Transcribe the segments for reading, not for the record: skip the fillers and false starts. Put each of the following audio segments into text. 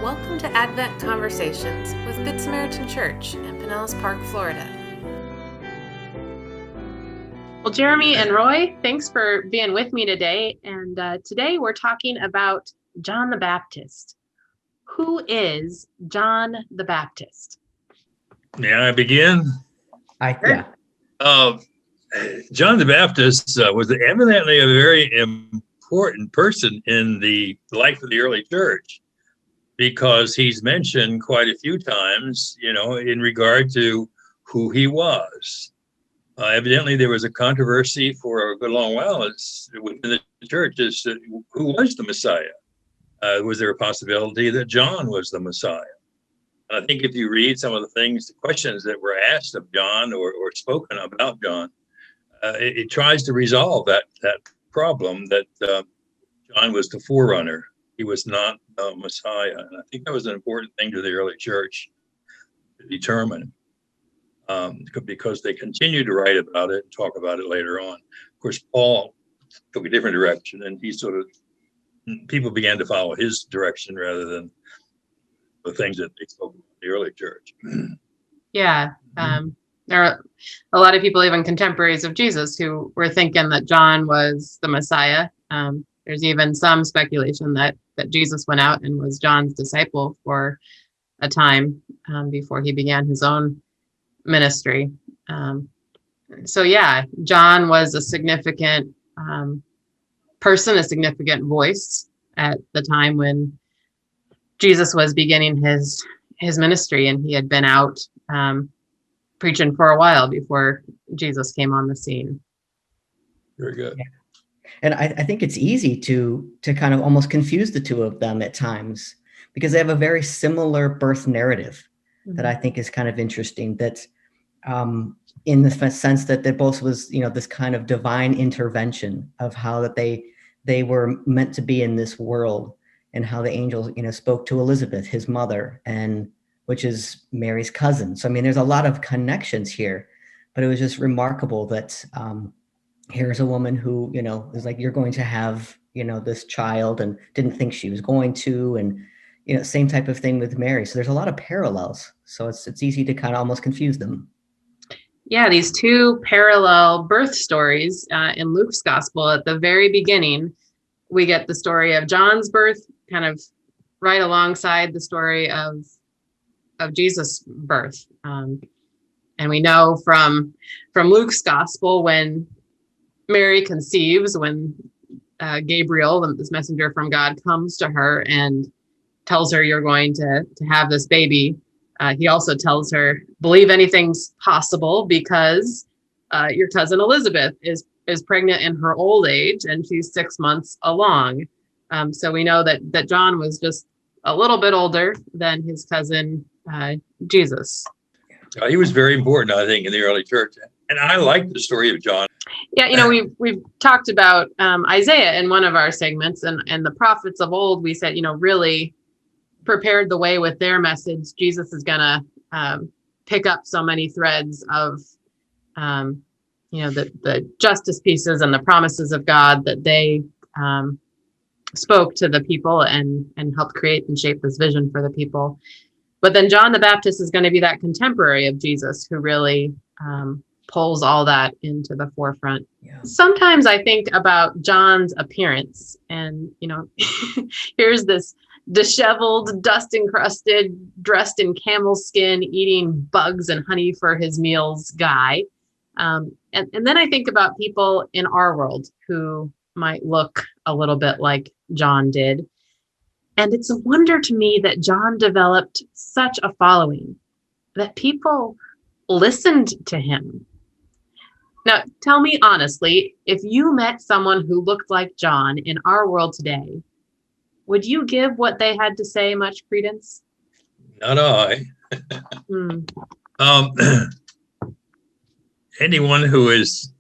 Welcome to Advent Conversations with Good Samaritan Church in Pinellas Park, Florida. Well, Jeremy and Roy, thanks for being with me today. And today we're talking about John the Baptist. Who is John the Baptist? May I begin? Yeah. John the Baptist was evidently a very important person in the life of the early church, because he's mentioned quite a few times, in regard to who he was. Evidently, there was a controversy for a good long while within the church as to who was the Messiah. Was there a possibility that John was the Messiah? And I think if you read some of the questions that were asked of John or spoken about John, it tries to resolve that problem that John was the forerunner. He was not the Messiah. And I think that was an important thing to the early church to determine, because they continued to write about it and talk about it later on. Of course, Paul took a different direction, and people began to follow his direction rather than the things that they spoke about in the early church. Yeah. There are a lot of people, even contemporaries of Jesus, who were thinking that John was the Messiah. There's even some speculation that Jesus went out and was John's disciple for a time before he began his own ministry. John was a significant person, a significant voice at the time when Jesus was beginning his ministry, and he had been out preaching for a while before Jesus came on the scene. Very good. Yeah. And I think it's easy to kind of almost confuse the two of them at times, because they have a very similar birth narrative that I think is kind of interesting. That in the sense that they both was, this kind of divine intervention of how that they were meant to be in this world, and how the angel, spoke to Elizabeth, his mother, and which is Mary's cousin. So, there's a lot of connections here, but it was just remarkable that here's a woman who, is like, you're going to have, this child, and didn't think she was going to, and, same type of thing with Mary. So there's a lot of parallels. So it's easy to kind of almost confuse them. Yeah, these two parallel birth stories in Luke's gospel. At the very beginning, we get the story of John's birth, kind of right alongside the story of Jesus' birth. And we know from Luke's gospel, when Mary conceives, when Gabriel, this messenger from God, comes to her and tells her, you're going to have this baby. He also tells her, believe anything's possible, because your cousin Elizabeth is pregnant in her old age, and she's 6 months along. So we know that John was just a little bit older than his cousin Jesus. He was very important, I think, in the early church. And I like the story of John. Yeah, we've talked about Isaiah in one of our segments, and the prophets of old, we said, really prepared the way with their message. Jesus is going to pick up so many threads of, the justice pieces and the promises of God that they spoke to the people and helped create and shape this vision for the people. But then John the Baptist is going to be that contemporary of Jesus who really pulls all that into the forefront. Yeah. Sometimes I think about John's appearance, and, here's this disheveled, dust-encrusted, dressed in camel skin, eating bugs and honey for his meals guy. And then I think about people in our world who might look a little bit like John did. And it's a wonder to me that John developed such a following, that people listened to him. Now, tell me honestly, if you met someone who looked like John in our world today, would you give what they had to say much credence? Not I. Anyone who is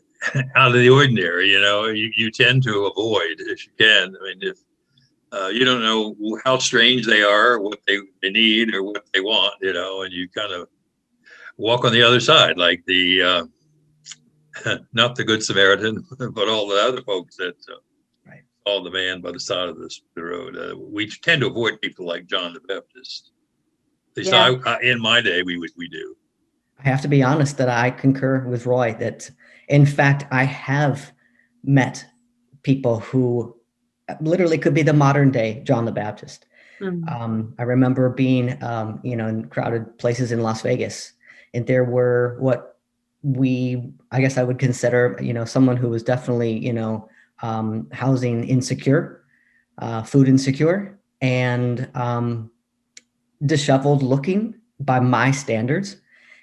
out of the ordinary, you tend to avoid if you can. If you don't know how strange they are, what they need, or what they want, and you kind of walk on the other side, like the not the Good Samaritan, but all the other folks that call the man by the side of the road. We tend to avoid people like John the Baptist. At least in my day, we do. I have to be honest that I concur with Roy that, in fact, I have met people who literally could be the modern day John the Baptist. I remember being, in crowded places in Las Vegas, and there were what I guess I would consider, someone who was definitely, housing insecure, food insecure, and disheveled looking by my standards.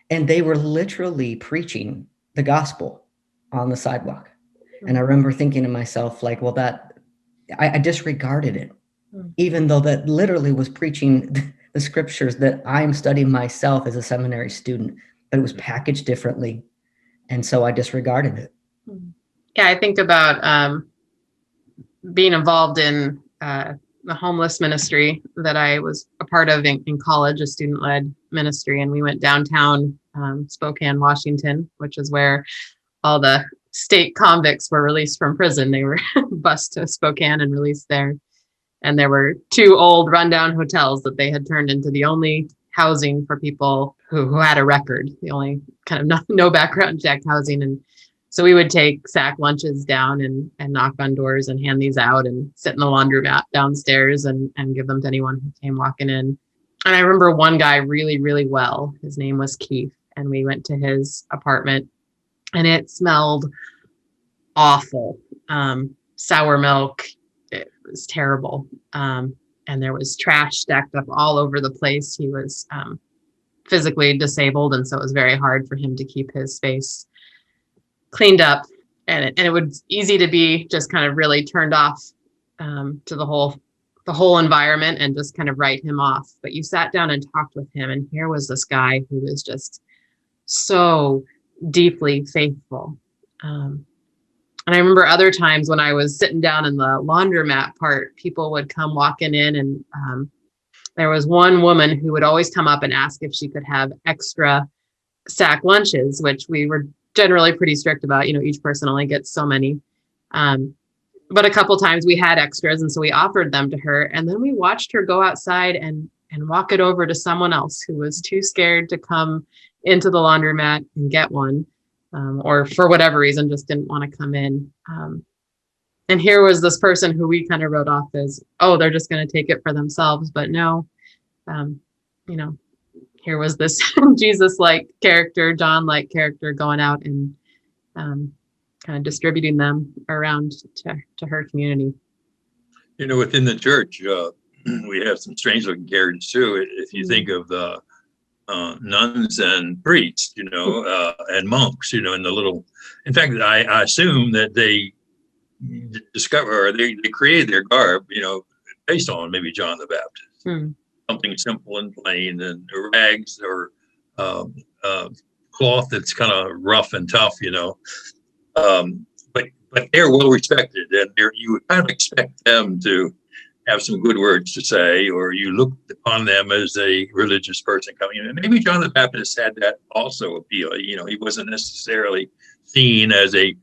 And they were literally preaching the gospel on the sidewalk. And I remember thinking to myself, like, well, I disregarded it, even though that literally was preaching the scriptures that I'm studying myself as a seminary student, but it was packaged differently. And so I disregarded it. Yeah, I think about being involved in the homeless ministry that I was a part of in college, a student-led ministry. And we went downtown Spokane, Washington, which is where all the state convicts were released from prison. They were bused to Spokane and released there. And there were 2 old rundown hotels that they had turned into the only housing for people who had a record, the only kind of no background check housing. And so we would take sack lunches down and knock on doors and hand these out and sit in the laundromat downstairs and give them to anyone who came walking in. And I remember one guy really, really well. His name was Keith. And we went to his apartment and it smelled awful. Sour milk. It was terrible. And there was trash stacked up all over the place. He was physically disabled. And so it was very hard for him to keep his space cleaned up. And it was easy to be just kind of really turned off to the whole environment and just kind of write him off. But you sat down and talked with him. And here was this guy who was just so deeply faithful. And I remember other times when I was sitting down in the laundromat part, people would come walking in and there was one woman who would always come up and ask if she could have extra sack lunches, which we were generally pretty strict about. Each person only gets so many. But a couple times we had extras, and so we offered them to her. And then we watched her go outside and walk it over to someone else who was too scared to come into the laundromat and get one. Or for whatever reason, just didn't want to come in. And here was this person who we kind of wrote off as, oh, they're just going to take it for themselves. But no, here was this Jesus-like character, John-like character going out and kind of distributing them around to her community. Within the church, we have some strange-looking characters too. If you think of the nuns and priests, and monks, in the little. In fact, I assume that they discover or they created their garb, based on maybe John the Baptist. Something simple and plain, and rags or cloth that's kind of rough and tough, but they're well respected, and you would kind of expect them to have some good words to say, or you look upon them as a religious person coming in. And maybe John the Baptist had that also appeal. He wasn't necessarily seen as a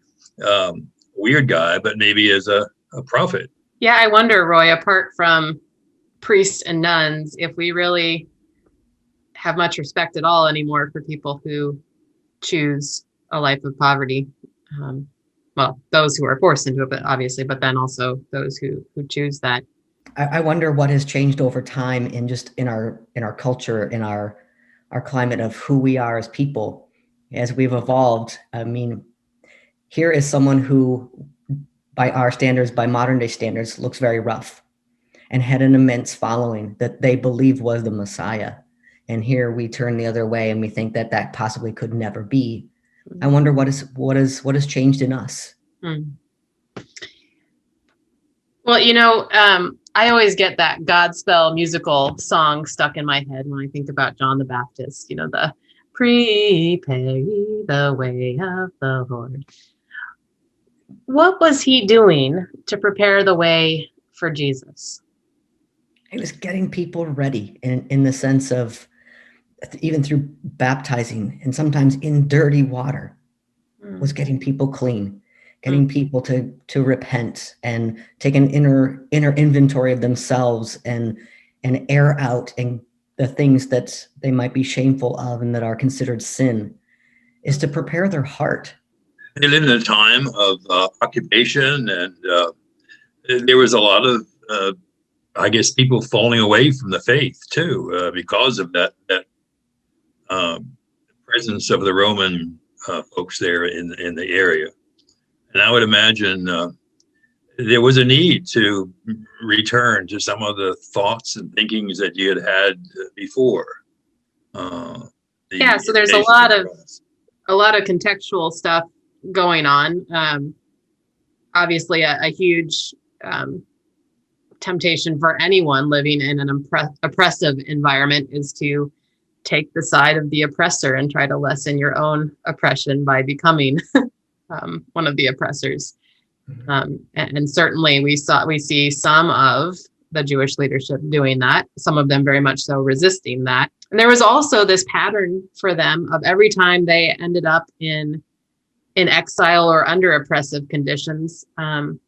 weird guy, but maybe as a prophet. Yeah, I wonder, Roy, apart from priests and nuns, if we really have much respect at all anymore for people who choose a life of poverty. Well, those who are forced into it, but obviously, but then also those who choose that. I wonder what has changed over time in our culture, in our climate of who we are as people, as we've evolved. I mean, here is someone who, by our standards, by modern day standards, looks very rough and had an immense following that they believed was the Messiah. And here we turn the other way and we think that possibly could never be. I wonder what has changed in us. Well, I always get that Godspell musical song stuck in my head when I think about John the Baptist, the prepare the way of the Lord. What was he doing to prepare the way for Jesus? He was getting people ready in the sense of, even through baptizing and sometimes in dirty water, was getting people clean. getting people to repent and take an inner inventory of themselves and air out and the things that they might be shameful of and that are considered sin, is to prepare their heart. They lived in a time of occupation, and there was a lot of, I guess, people falling away from the faith too, because of that presence of the Roman folks there in the area. And I would imagine there was a need to return to some of the thoughts and thinkings that you had before. So there's a lot of contextual stuff going on. Obviously, a huge temptation for anyone living in an oppressive environment is to take the side of the oppressor and try to lessen your own oppression by becoming one of the oppressors. And certainly we see some of the Jewish leadership doing that, some of them very much so resisting that. And there was also this pattern for them of every time they ended up in exile or under oppressive conditions, kind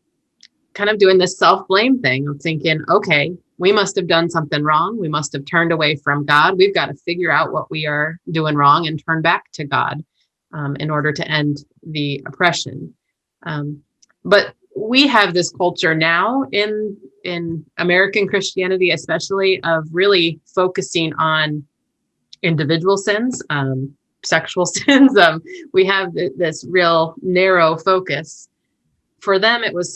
of doing this self-blame thing of thinking, okay, we must have done something wrong. We must have turned away from God. We've got to figure out what we are doing wrong and turn back to God in order to end the oppression. But we have this culture now in American Christianity, especially, of really focusing on individual sins, sexual sins. We have this real narrow focus. For them, it was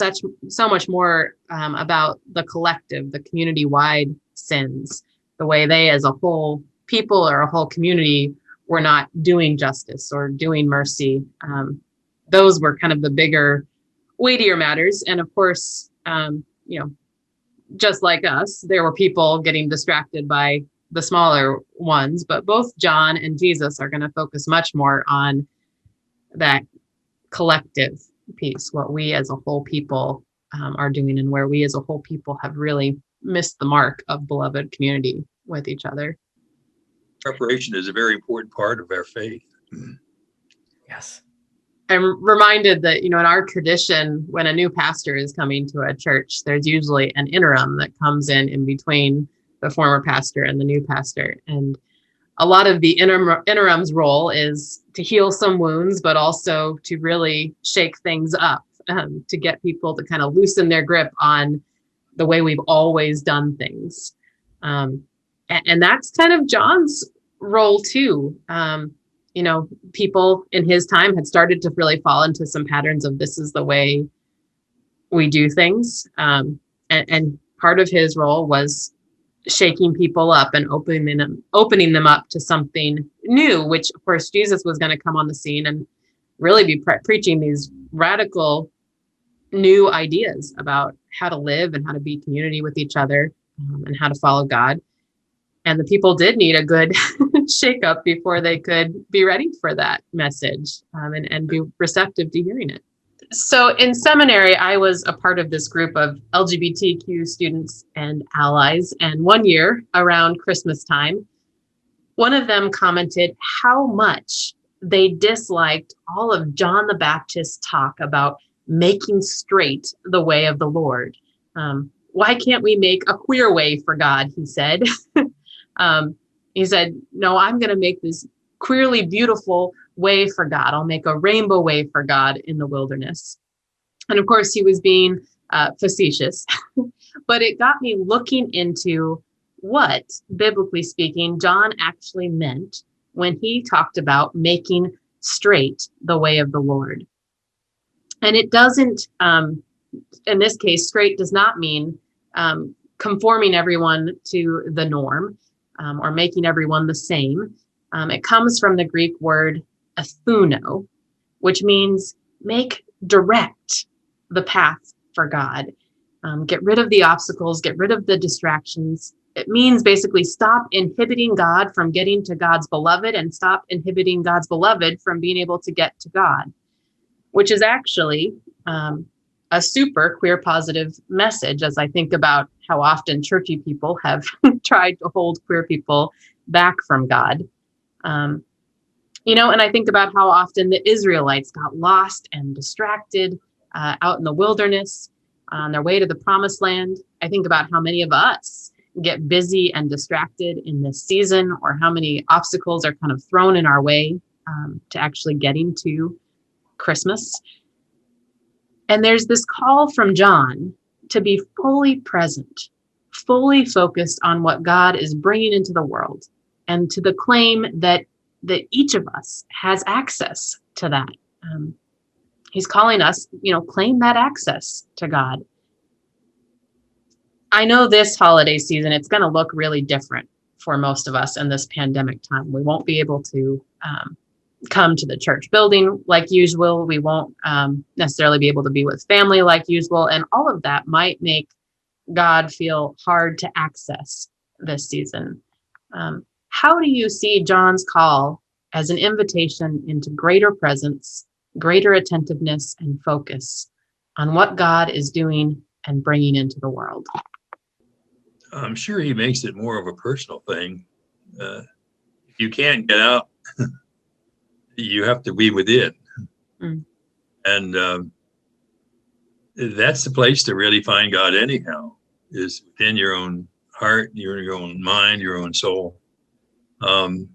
so much more about the collective, the community-wide sins, the way they as a whole people or a whole community were not doing justice or doing mercy. Those were kind of the bigger, weightier matters. And of course, just like us, there were people getting distracted by the smaller ones, but both John and Jesus are going to focus much more on that collective piece, what we as a whole people are doing, and where we as a whole people have really missed the mark of beloved community with each other. Preparation is a very important part of our faith. Yes. I'm reminded that, in our tradition, when a new pastor is coming to a church, there's usually an interim that comes in between the former pastor and the new pastor. And a lot of the interim's role is to heal some wounds, but also to really shake things up, to get people to kind of loosen their grip on the way we've always done things. And that's kind of John's role too. People in his time had started to really fall into some patterns of this is the way we do things. And part of his role was shaking people up and opening them up to something new, which of course Jesus was going to come on the scene and really be preaching these radical new ideas about how to live and how to be community with each other, and how to follow God. And the people did need a good shake up before they could be ready for that message, and be receptive to hearing it. So in seminary, I was a part of this group of LGBTQ students and allies. And one year around Christmas time, one of them commented how much they disliked all of John the Baptist's talk about making straight the way of the Lord. Why can't we make a queer way for God, he said. He said, no, I'm going to make this queerly beautiful way for God. I'll make a rainbow way for God in the wilderness. And of course, he was being facetious, but it got me looking into what, biblically speaking, John actually meant when he talked about making straight the way of the Lord. And it doesn't, in this case, straight does not mean conforming everyone to the norm, or making everyone the same. It comes from the Greek word athuno, which means make direct the path for God. Get rid of the obstacles, get rid of the distractions. It means basically stop inhibiting God from getting to God's beloved, and stop inhibiting God's beloved from being able to get to God, which is actually a super queer positive message, as I think about how often churchy people have tried to hold queer people back from God. And I think about how often the Israelites got lost and distracted out in the wilderness on their way to the promised land. I think about how many of us get busy and distracted in this season, or how many obstacles are kind of thrown in our way to actually getting to Christmas. And there's this call from John to be fully present, fully focused on what God is bringing into the world, and to the claim that each of us has access to that. He's calling us, claim that access to God. I know this holiday season, it's going to look really different for most of us in this pandemic time. We won't be able to come to the church building like usual. We won't necessarily be able to be with family like usual. And all of that might make God feel hard to access this season. How do you see John's call as an invitation into greater presence, greater attentiveness, and focus on what God is doing and bringing into the world? I'm sure he makes it more of a personal thing. If you can't get out, you have to be within. And that's the place to really find God anyhow, is within your own heart, your own mind, your own soul. And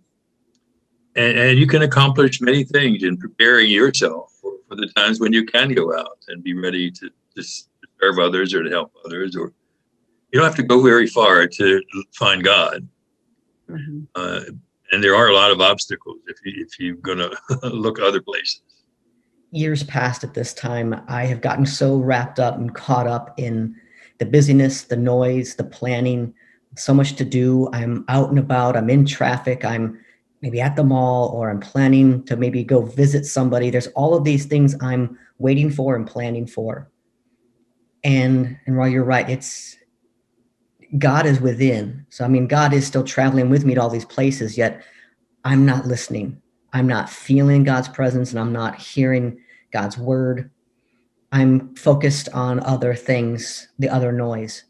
you can accomplish many things in preparing yourself for the times when you can go out and be ready to serve others or to help others. Or you don't have to go very far to find God. And there are a lot of obstacles if you're going to look other places. Years past at this time, I have gotten so wrapped up and caught up in the busyness, the noise, the planning, so much to do. I'm out and about, I'm in traffic, I'm maybe at the mall, or I'm planning to maybe go visit somebody. There's all of these things I'm waiting for and planning for. And while you're right, it's God is within. So, God is still traveling with me to all these places, yet I'm not listening. I'm not feeling God's presence, and I'm not hearing God's word. I'm focused on other things, the other noise.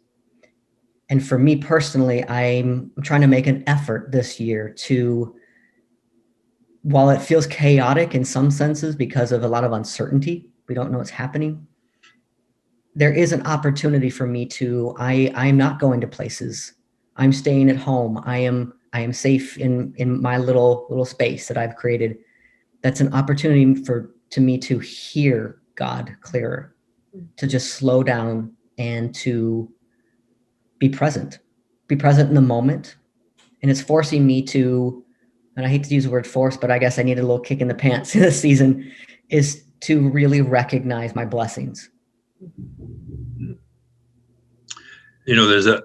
And for me personally, I'm trying to make an effort this year to, while it feels chaotic in some senses because of a lot of uncertainty, we don't know what's happening, there is an opportunity for me to, I'm not going to places. I'm staying at home. I am safe in my little space that I've created. That's an opportunity to me to hear God clearer, to just slow down and to be present in the moment. And it's forcing me to, and I hate to use the word force, but I guess I need a little kick in the pants in this season, is to really recognize my blessings. There's a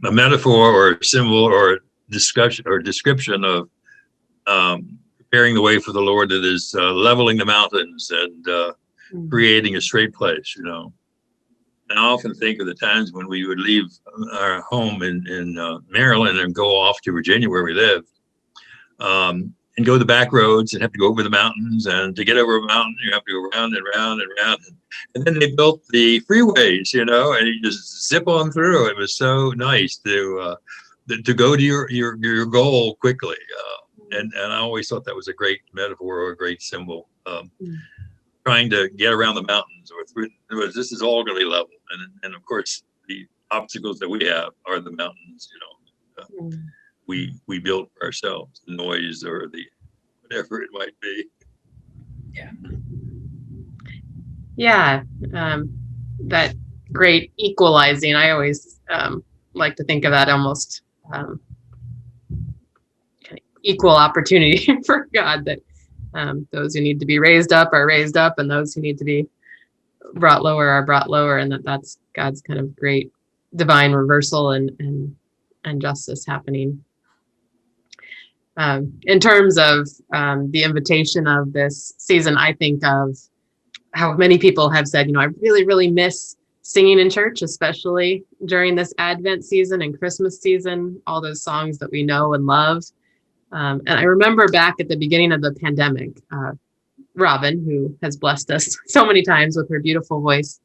metaphor or a symbol or discussion or description of preparing the way for the Lord that is leveling the mountains and creating a straight place, And I often think of the times when we would leave our home in Maryland and go off to Virginia, where we lived, and go the back roads and have to go over the mountains. And to get over a mountain, you have to go round and round and round. And then they built the freeways, and you just zip on through. It was so nice to go to your goal quickly. And I always thought that was a great metaphor or a great symbol. Trying to get around the mountains, or through, this is all going to be level. And of course, the obstacles that we have are the mountains, we built for ourselves, the noise or the whatever it might be. Yeah. That great equalizing. I always like to think of that almost kind of equal opportunity for God, that those who need to be raised up are raised up, and those who need to be brought lower are brought lower, and that's God's kind of great divine reversal and justice happening. In terms of the invitation of this season, I think of how many people have said, I really, really miss singing in church, especially during this Advent season and Christmas season, all those songs that we know and love. And I remember back at the beginning of the pandemic, Robin, who has blessed us so many times with her beautiful voice,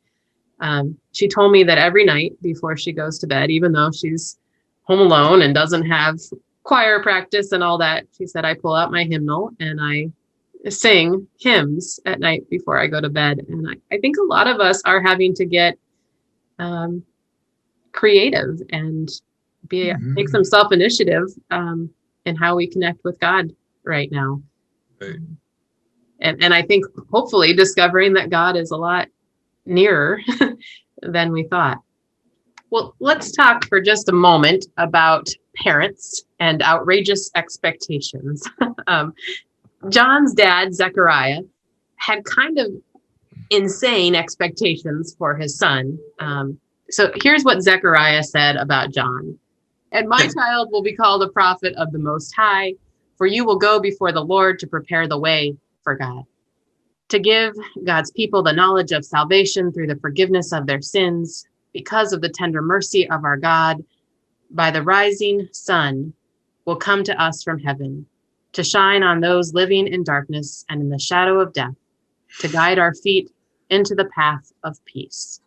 she told me that every night before she goes to bed, even though she's home alone and doesn't have choir practice and all that, she said, I pull out my hymnal and I sing hymns at night before I go to bed. And I think a lot of us are having to get creative and take some self-initiative in how we connect with God right now. Right. And I think hopefully discovering that God is a lot nearer than we thought. Well, let's talk for just a moment about parents and outrageous expectations. John's dad, Zechariah, had kind of insane expectations for his son. So here's what Zechariah said about John. And my child will be called a prophet of the Most High, for you will go before the Lord to prepare the way for God, to give God's people the knowledge of salvation through the forgiveness of their sins, because of the tender mercy of our God, by the rising sun will come to us from heaven, to shine on those living in darkness and in the shadow of death, to guide our feet into the path of peace.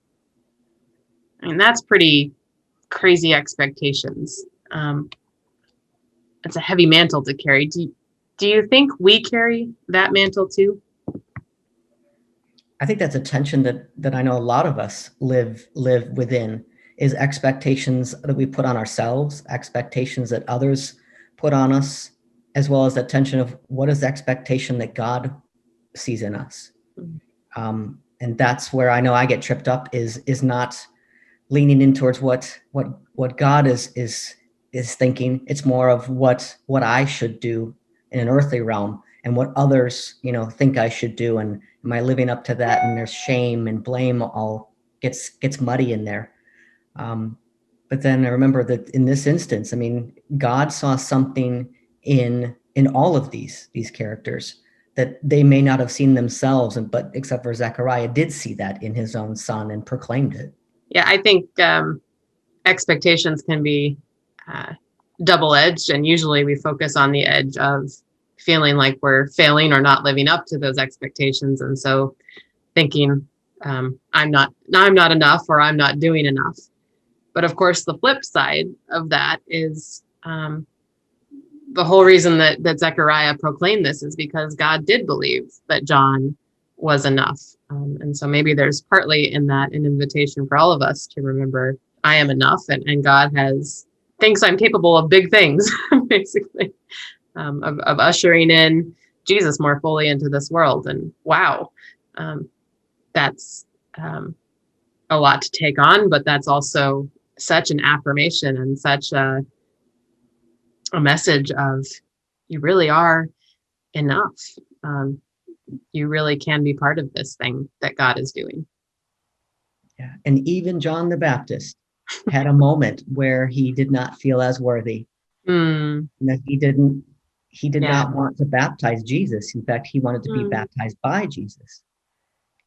I mean, that's pretty crazy expectations. It's a heavy mantle to carry. Do you think we carry that mantle too? I think that's a tension that I know a lot of us live within, is expectations that we put on ourselves, expectations that others put on us, as well as that tension of what is the expectation that God sees in us. And that's where I know I get tripped up, is not leaning in towards what God is thinking. It's more of what I should do in an earthly realm, and what others, think I should do. And am I living up to that? And there's shame and blame all gets muddy in there. But then I remember that in this instance, I mean, God saw something in all of these characters that they may not have seen themselves, but except for Zechariah did see that in his own son and proclaimed it. Yeah, I think expectations can be double-edged, and usually we focus on the edge of feeling like we're failing or not living up to those expectations, and so thinking I'm not enough, or I'm not doing enough. But of course, the flip side of that is the whole reason that Zechariah proclaimed this is because God did believe that John was enough. And so maybe there's partly in that an invitation for all of us to remember I am enough, and God thinks I'm capable of big things, basically, of ushering in Jesus more fully into this world. And wow, that's a lot to take on, but that's also such an affirmation and such a message of you really are enough. You really can be part of this thing that God is doing. Yeah. And even John the Baptist had a moment where he did not feel as worthy. That he did not want to baptize Jesus. In fact, he wanted to be baptized by Jesus.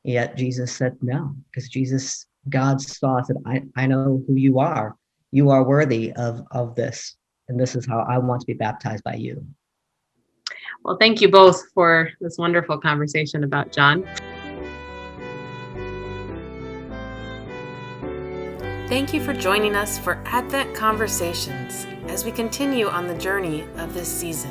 Yet Jesus said no, because God saw, said, I know who you are. You are worthy of this. And this is how I want to be baptized by you. Well, thank you both for this wonderful conversation about John. Thank you for joining us for Advent Conversations as we continue on the journey of this season.